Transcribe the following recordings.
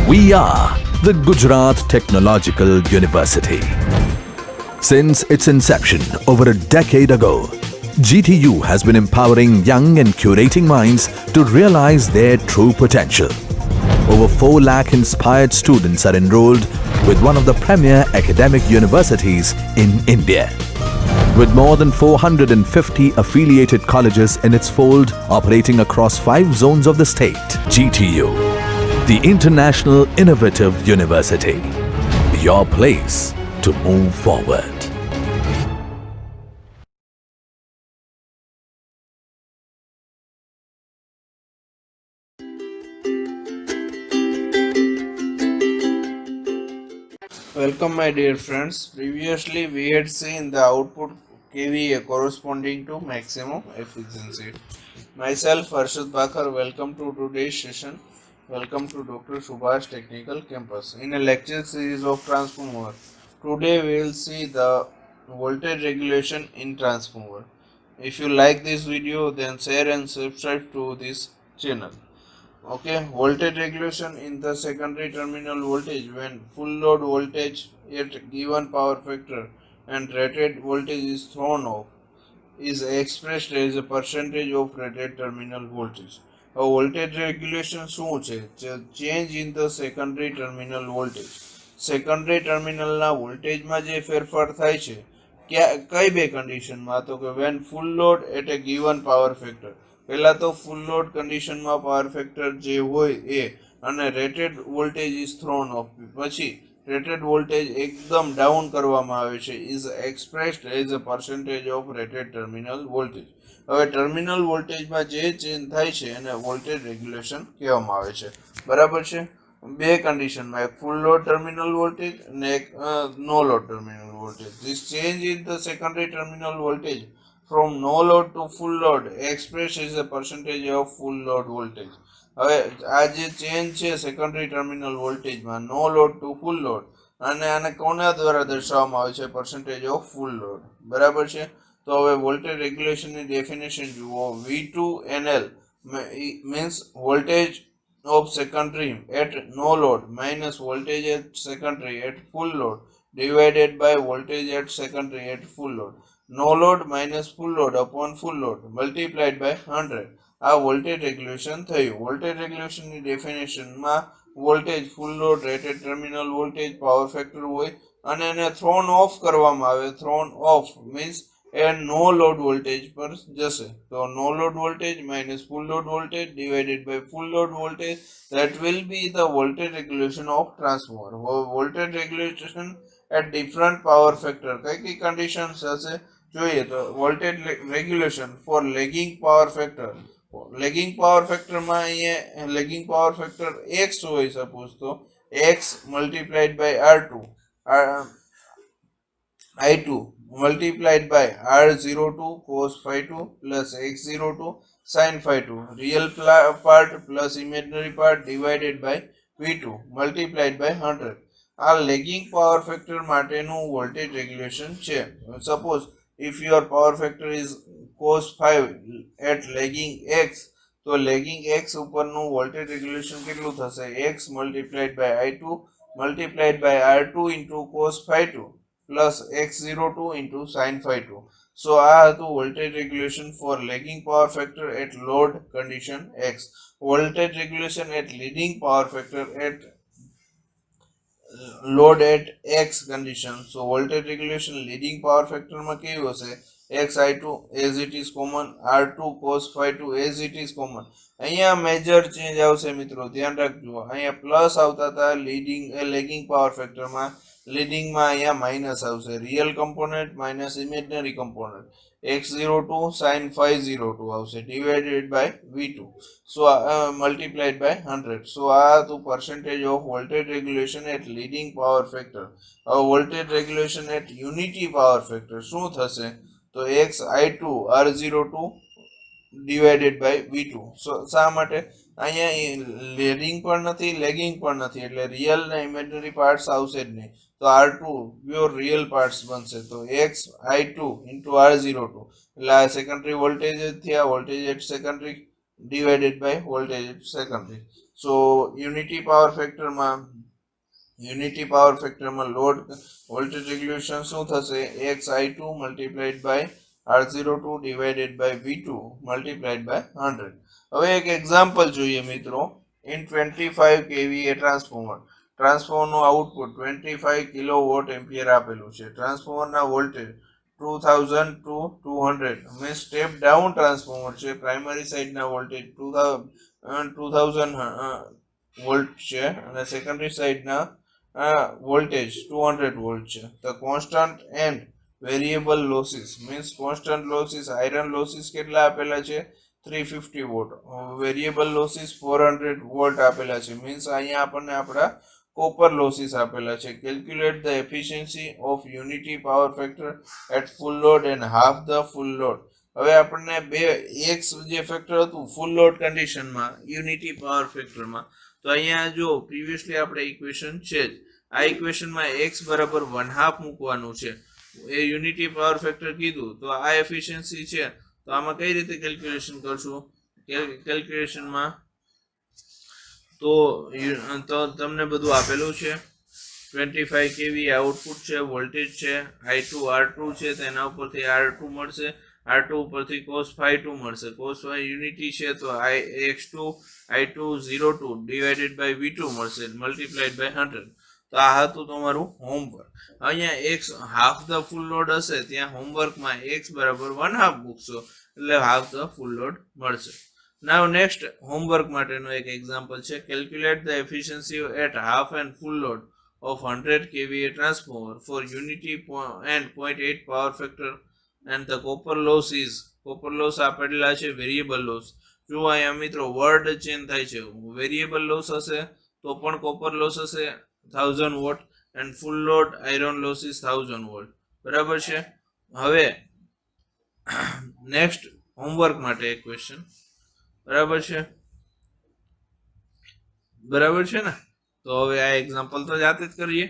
We are the Gujarat Technological University. Since its inception over a decade ago, GTU has been empowering young and curating minds to realize their true potential. Over 4 lakh inspired students are enrolled with one of the premier academic universities in India. With more than 450 affiliated colleges in its fold operating across 5 zones of the state, GTU, the International Innovative University, your place to move forward. Welcome my dear friends. Previously we had seen the output KVA corresponding to maximum efficiency. Myself Harshad Bakhar, welcome to today's session. Welcome to Dr. Subhash Technical Campus. In a lecture series of transformer, today we will see the voltage regulation in transformer. If you like this video, then share and subscribe to this channel. Okay, voltage regulation in the secondary terminal voltage when full load voltage at given power factor and rated voltage is thrown off is expressed as a percentage of rated terminal voltage. A voltage regulation શું છે? Change in the secondary terminal voltage. Secondary terminal ના વોલ્ટેજમાં જે ફેરફાર થાય છે કઈ બે કન્ડિશનમાં? તો કે when full load at a given power factor. પહેલા તો ફૂલ લોડ કન્ડિશનમાં પાવર ફેક્ટર જે હોય એ અને rated voltage is thrown off, પછી રેટેડ વોલ્ટેજ એકદમ ડાઉન કરવામાં આવે છે is expressed as a percentage of rated terminal voltage. હવે ટર્મિનલ વોલ્ટેજમાં જે ચેન્જ થાય છે એને વોલ્ટેજ રેગ્યુલેશન કહેવામાં આવે છે. બરાબર છે? બે કન્ડિશનમાં, એક ફૂલ લોડ ટર્મિનલ વોલ્ટેજ અને એક no load terminal voltage. This change in the secondary terminal voltage from no load to full load expressed as a percentage of full load voltage. હવે આ જે ચેન્જ છે સેકન્ડરી ટર્મિનલ વોલ્ટેજમાં નો load two full load, અને આને કોના દ્વારા દર્શાવવામાં આવે છે? Percentage of full load. બરાબર છે? તો હવે વોલ્ટેજ રેગ્યુલેશનની ડેફિનેશન જુઓ. V2NL means voltage of secondary at no load minus voltage at secondary at full load divided by voltage at secondary at full load. No load minus full load upon full load multiplied by 100. આ voltage regulation થયું. Voltage રેગ્યુલેશનની ડેફિનેશનમાં voltage full load rated terminal voltage power factor હોય અને એને thrown off કરવામાં આવે. Thrown off means એ નો લોડ વોલ્ટેજ પર જશે. તો no load voltage minus full load voltage divided by full load voltage, that will be the voltage regulation of transformer. Voltage regulation at different power factor કઈ conditions હશે જોઈએ તો voltage regulation for lagging power factor. Lagging power ફેક્ટરમાં અહીંયા lagging power factor x હોય suppose, તો x multiplied by r2 I2 multiplied by R02 cos phi 2 plus X02 sin phi 2, real part plus imaginary part divided by V2 multiplied by 100. આ lagging power factor માટેનું voltage regulation છે. Suppose if your power factor is cos 5 at lagging x, તો lagging x ઉપરનું voltage regulation કેટલું થશે? x multiplied by I2 multiplied by R2 into cos phi 2 plus X02 into sin phi 2. So આ હતું voltage regulation for lagging power factor at load condition x. Voltage regulation at leading power factor at load at x condition. So voltage regulation leading power factor માં કેવું હશે? xi2 as it is common, r2 cos phi 2 as it is common. અહીંયા major change આવશે મિત્રો, ધ્યાન રાખજો. અહીંયા plus આવતા હતા લેગિંગ પાવર ફેક્ટરમાં, લીડિંગમાં અહીંયા માઇનસ આવશે. Real component minus imaginary component. x02 sin phi 02 આવશે divided by v2, so multiplied by 100. so આ હતું percentage of voltage regulation at leading power factor. હવે voltage regulation at unity power factor શું થશે? તો xi2 r02 divided by v2. so શા માટે? અહીંયા લીડિંગ પણ નથી, લેગિંગ પણ નથી, એટલે રિયલ ને ઇમેજનરી પાર્ટ્સ આવશે જ નહીં. તો R2 પ્યોર રિયલ પાર્ટ્સ બનશે. તો xi2 into R02 એટલે આ સેકન્ડરી વોલ્ટેજ થયા, voltage at secondary divided by voltage at secondary. So unity power ફેક્ટરમાં લોડ વોલ્ટેજ રેગ્યુલેશન શું થશે xi2 multiplied by R02 divided by V2 multiplied by 100. હવે એક એક્ઝામ્પલ જોઈએ મિત્રો. ઇન 25 kVA ટ્રાન્સફોર્મરનું આઉટપુટ 25 કિલોવોટ એમ્પિયર આપેલું છે. ટ્રાન્સફોર્મરના voltage 2000 to 200 means step down transformer છે. પ્રાઇમરી સાઇડના વોલ્ટેજ 2000 વોલ્ટ છે અને સેકન્ડરી સાઇડના વોલ્ટેજ 200 વોલ્ટ છે. The constant and variable losses means constant losses iron losses કેટલા આપેલા છે 350 વોટ, વેરિયેબલ લોસીસ 400 વોલ્ટ આપેલા છે. મીન્સ અહીંયા આપણને આપણા કોપર લોસીસ આપેલા છે. Calculate the efficiency of unity power factor at full load and half the full load. હવે આપણને એક જે ફેક્ટર હતું ફૂલ લોડ કન્ડિશનમાં યુનિટી પાવર ફેક્ટરમાં, તો અહીંયા જો પ્રીવિયસલી આપણે ઇક્વેશન છે જ, આ ઇક્વેશનમાં x બરાબર 1/2 મૂકવાનું છે. એ યુનિટી પાવર ફેક્ટર કીધું તો આ એફિશિયન્સી છે. તો આમાં કઈ રીતે કેલ્ક્યુલેશન કરશું? કેલ્ક્યુલેશનમાં તો તમને બધું આપેલું છે. 25 kV આઉટપુટ છે, વોલ્ટેજ છે, I2 R2 છે, તેના ઉપરથી R2 મળશે, R2 ઉપરથી cos phi 2 મળશે, cos phi યુનિટી છે તો x2 I2 02 divided by V2 મળશે મલ્ટીપ્લાઇડ બાય 100. તો આ હતું તમારું હોમવર્ક. અહીંયા x half the full load હશે ત્યાં હોમવર્કમાં x બરાબર 1/2 મૂકશો એટલે હાફ ધ ફૂલ લોડ મળશે. નાવ નેક્સ્ટ હોમવર્ક માટેનો એક એક્ઝામ્પલ છે. Calculate the efficiency at half and full load of 100 kVA transformer for unity and 0.8 power factor and the copper loss આપેલા છે વેરિયેબલ લોસ. જો અહીંયા મિત્રો વર્ડ ચેન્જ થાય છે, વેરિયેબલ લોસ હશે તો પણ કોપર લોસ હશે 1000 watt and full load iron loss is 1000 watt. બરાબર છે. હવે નેક્સ્ટ હોમવર્ક માટે એક ક્વેશ્ચન. બરાબર છે ને? તો હવે આ એક્ઝામ્પલ તો જાતે જ કરીએ.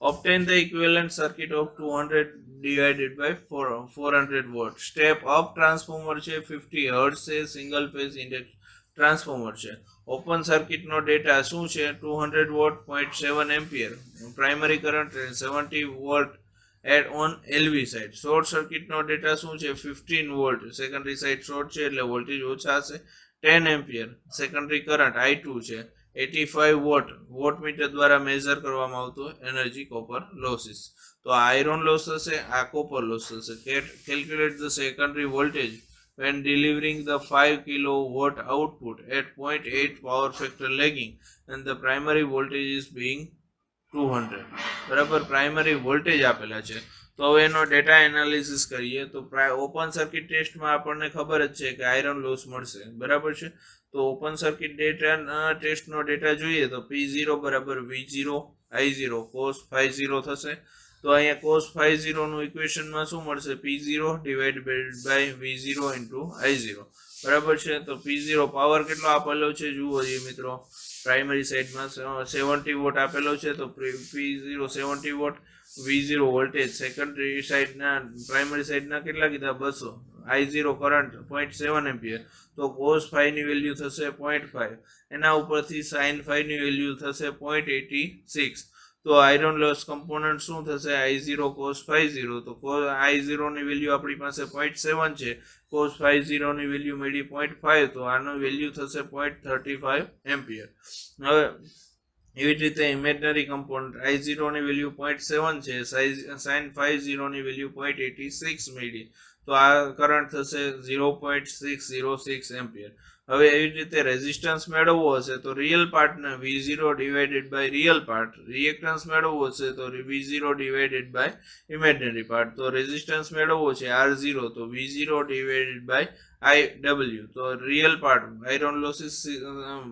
Obtain the equivalent circuit of 200 divided by 400 watt. Step up transformer છે, 50 હર્ટ્ઝ છે, સિંગલ ફેઝ ઇન્ડક્શન ટ્રાન્સફોર્મર છે. ઓપન સર્કિટનો ડેટા શું છે 200 watt 0.7 ampere, primary current 70 volt at on LV side. Short સર્કિટનો ડેટા શું છે 15 વોલ્ટ, સેકન્ડરી સાઇડ શોર્ટ છે એટલે વોલ્ટેજ ઓછા હશે, 10 એમ્પિયર. સેકન્ડરી કરંટ I2 છે, 85 વોટમીટર દ્વારા મેઝર કરવામાં આવતું એનર્જી કોપર લોસીસ. તો આ આયરન લોસ હશે, આ કોપર લોસ હશે. Calculate the secondary voltage when delivering the 5 kilowatt output at 0.8 power factor lagging and the primary voltage is being 200. બરાબર, પ્રાઇમરી વોલ્ટેજ આપેલા છે. તો હવે એનો ડેટા એનાલિસિસ કરીએ તો ઓપન સર્કિટ ટેસ્ટમાં આપણને ખબર જ છે કે આયરન લોસ મળશે. બરાબર છે. તો ઓપન સર્કિટ ટેસ્ટનો ડેટા જોઈએ તો P0 બરાબર V0 I0 cos phi 0 થશે. તો અહીંયા cos phi 0 નું ઇક્વેશનમાં શું મળશે P0 divided by V0 into I0. બરાબર છે. તો P0 પાવર કેટલો આપેલો છે જુઓ મિત્રો, પ્રાઇમરી સાઇડમાં 70 વોટ આપેલો છે તો P0 70 watt, V0 voltage secondary સાઇડના પ્રાઇમરી સાઇડના કેટલા કીધા 200, I0 કરંટ 0.7 એમ્પિયર. તો cos phi ની વેલ્યુ થશે 0.5, એના ઉપરથી sin phi ની વેલ્યુ થશે 0.86. તો આયરન લોસ કમ્પોનન્ટ શું થશે I0 cos phi 0. તો I0 ની વેલ્યુ આપણી પાસે 0.7 છે, cos phi 0 ની વેલ્યુ મળી 0.5, તો આનો વેલ્યુ થશે 0.35 એમ્પિયર. હવે એવી જ રીતે ઇમેજનરી કમ્પોનન્ટ I0 ની વેલ્યુ 0.7 છે, sin phi 0 ની વેલ્યુ 0.86 મળી, તો આ કરંટ થશે 0.606 એમ્પિયર. હવે એવી જ રીતે રેઝિસ્ટન્સ મેળવવો હશે તો રિયલ પાર્ટને V0 divided by real part, reactance મેળવવો હશે તો V0 divided by imaginary part. તો રેઝિસ્ટન્સ મેળવવો છે R0 તો V0 ડિવાઇડેડ બાય IW. તો real part iron losses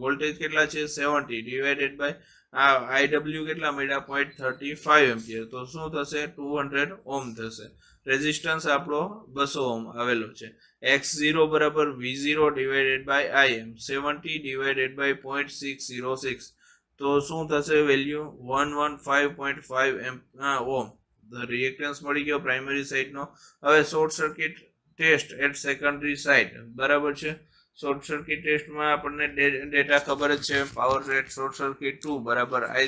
voltage કેટલા છે 70 ડિવાઇડેડ બાય IW કેટલા મળ્યા 0.35 એમ્પિયર. તો શું થશે 200 ઓહ્મ થશે. રેઝિસ્ટન્સ આપણો 200 ઓહ્મ આવેલો છે. X0 બરાબર V0 divided by IM 70 divided by 0.606. તો શું થશે વેલ્યુ 115.5 ઓહ્મ. રિએક્ટન્સ મળી ગયો પ્રાઇમરી સાઇડનો. હવે short circuit test at secondary side. બરાબર છે. શોર્ટ સર્કિટ ટેસ્ટમાં આપણને ડેટા ખબર જ છે. પાવર રેટ શોર્ટ સર્કિટ 2 બરાબર I²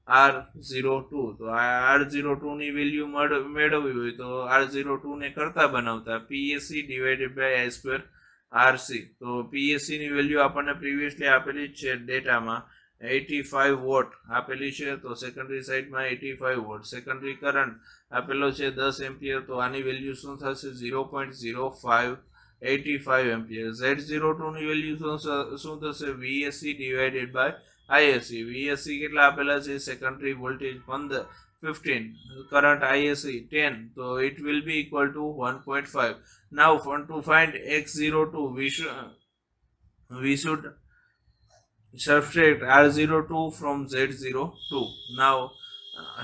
R02. તો આ R02 ની વેલ્યુ મેળવવી હોય તો R02 ને કરતા બનાવતા PSC divided by I² RC. તો PSC ની વેલ્યુ આપણને પ્રીવિયસલી આપેલી જ છે ડેટામાં 85 વોટ આપેલી છે. તો સેકન્ડરી સાઇડમાં 85 વોટ. સેકન્ડરી કરંટ આપેલો છે 10 એમ્પિયર. તો આની વેલ્યુ શું થશે? 0.0585 એમ્પિયર. Z02 ની વેલ્યુ શું થશે? VSC divided by ISC. VSC કેટલા આપેલા છે? Secondary voltage 15 current ISC 10. So it will be equal to 1.5. Now to find X02 we should subtract R02 from Z02. Now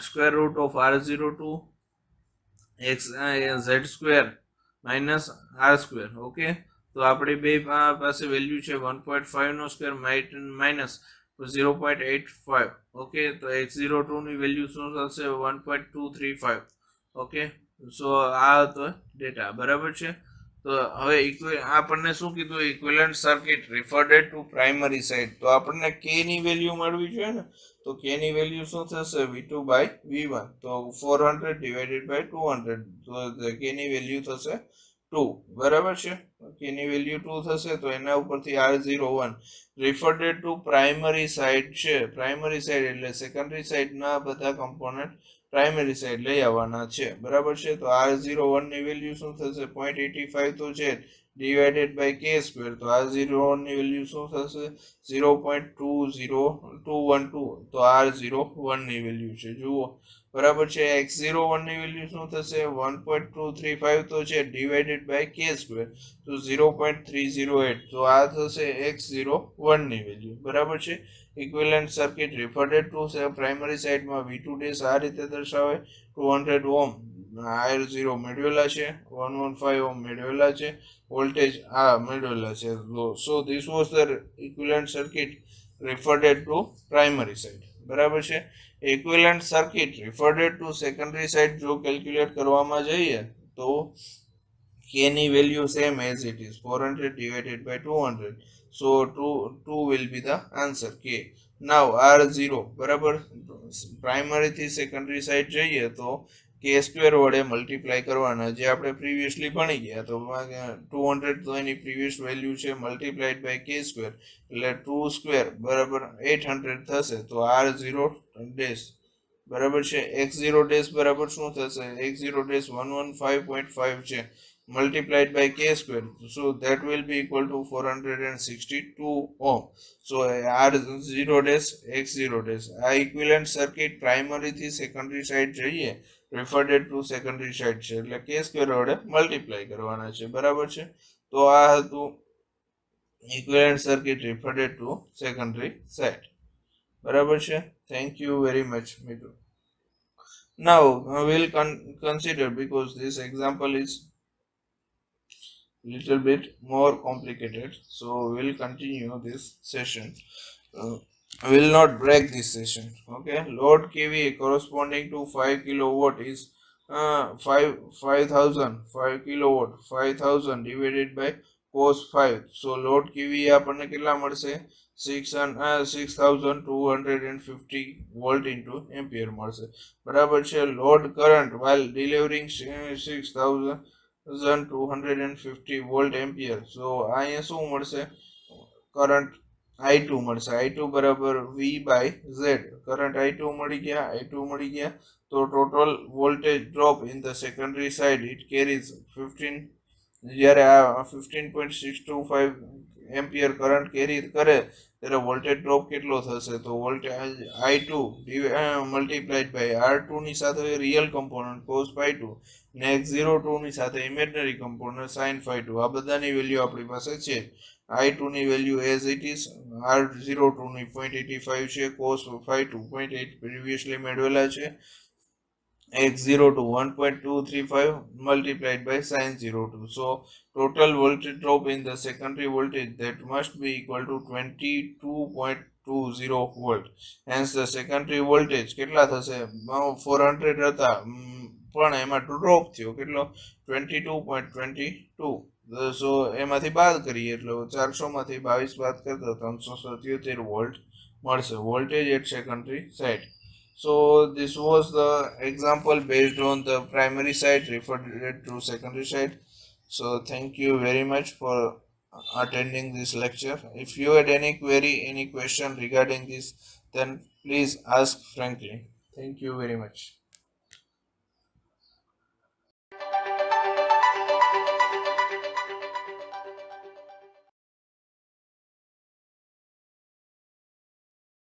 square root of R02 x z square minus R square. Okay, તો આપણી બે પાસે value છે 1.5 નો square minus 0.85. Okay, તો X02 ની value શું થશે? 1.235. Okay, સો આ હતો ડેટા. બરાબર છે. તો હવે આપણને શું કીધું? Equivalent circuit referred to primary side. તો આપણને કે ની વેલ્યુ મળવી જોઈએ ને. તો કે ની વેલ્યુ શું થશે? V2 by V1. તો 400 ડિવાઇડેડ બાય 200. તો કે ની વેલ્યુ થશે 2. બરાબર છે. કે ની વેલ્યુ 2 થશે. તો એના ઉપરથી R01 referred to primary side છે. પ્રાઇમરી સાઇડ એટલે સેકન્ડરી સાઇડના બધા કમ્પોનન્ટ પ્રાઇમરી સાઇડ લઈ આવવાના છે. બરાબર છે. તો R01 ની વેલ્યુ શું થશે? 0.85 તો છે ડિવાઇડેડ બાય K². તો R01 ની વેલ્યુ શું થશે? 0.20212. તો R01 ની વેલ્યુ છે. જુઓ, બરાબર છે. X01 ની વેલ્યુ શું થશે? 1.235 તો છે ડિવાઇડેડ બાય K². તો 0.308. તો આ થશે X01 ની વેલ્યુ. બરાબર છે. Equivalent circuit referred to primary સાઇડમાં V2 ડેશ આ રીતે દર્શાવે. 200 ઓહ્મ R0 મેળવેલા છે, 115 ઓહ્મ મેળવેલા છે, વોલ્ટેજ આ મેળવેલા છે. So this was the equivalent circuit referred to primary side. બરાબર છે. Equivalent circuit referred to secondary side જો કેલ્ક્યુલેટ કરવામાં જઈએ તો K ની value same as it is 400 divided by 200. So 2 will be the answer K. Now R0 બરાબર primary થી secondary side જઈએ તો K² વડે મલ્ટીપ્લાય કરવાના, જે આપણે પ્રીવિયસલી ભણી ગયા. તો 200 તો એની પ્રીવિયસ વેલ્યુ છે, મલ્ટીપ્લાઇડ બાય K² એટલે 2² બરાબર 800 થશે. તો R0 ડેશ બરાબર છે. X0 ડેશ બરાબર શું થશે? X0 ડેશ 115.5 છે multiplied by K². So that will be equal to 462 ohm. So R0 dash X0 dash આ equivalent circuit primary થી secondary side જઈએ referred to secondary side છે એટલે K² વડે multiply કરવાના છે. બરાબર છે. તો આ હતું equivalent circuit referred to secondary side. બરાબર છે. Thank you very much મિત્રો. Now we'll consider, because this example is little bit more complicated, so we'll continue this session. Will not break this session. Okay, load kVA corresponding to 5 kilowatt is 5 kilowatt 5000 divided by cos 5. So load kVA આપણને કેટલા મળશે? 6250 volt into ampere મળશે. બરાબર છે. load current while delivering 6250 volt ampere. So અહીંયા શું મળશે? Current I2 મળશે. I2 બરાબર V by Z. Current I2 મળી ગયા. તો total voltage drop in the secondary side it carries 15. જ્યારે આ 15.625 એમ્પિયર કરંટ કેરી કરે ત્યારે વોલ્ટેજ ડ્રોપ કેટલો થશે? તો voltage I2 multiplied by R2 ની સાથે રિયલ કમ્પોનન્ટ cos phi2 ને X02 ની સાથે ઇમેજનરી કમ્પોનન્ટ sin phi2. આ બધાની વેલ્યુ આપણી પાસે છે. I2 ની value as it is, R02 ની 0.85 છે, cos phi2 0.8 પ્રીવિયસલી મેળવેલા છે, X02 1.235 multiplied by sin 02. So total voltage drop in the secondary voltage that must be equal to 22.20 volt. Hence the secondary voltage કેટલા થશે? 400 હતા પણ એમાં ડ્રોપ થયો કેટલો? 22.22. સો એમાંથી બાદ કરીએ એટલે 400માંથી 22 બાદ કરતા 377 વોલ્ટ મળશે, voltage at secondary side. So this was the example based on the primary side referred to secondary side. So thank you very much for attending this lecture. If you had any query, any question regarding this, then please ask frankly. Thank you very much.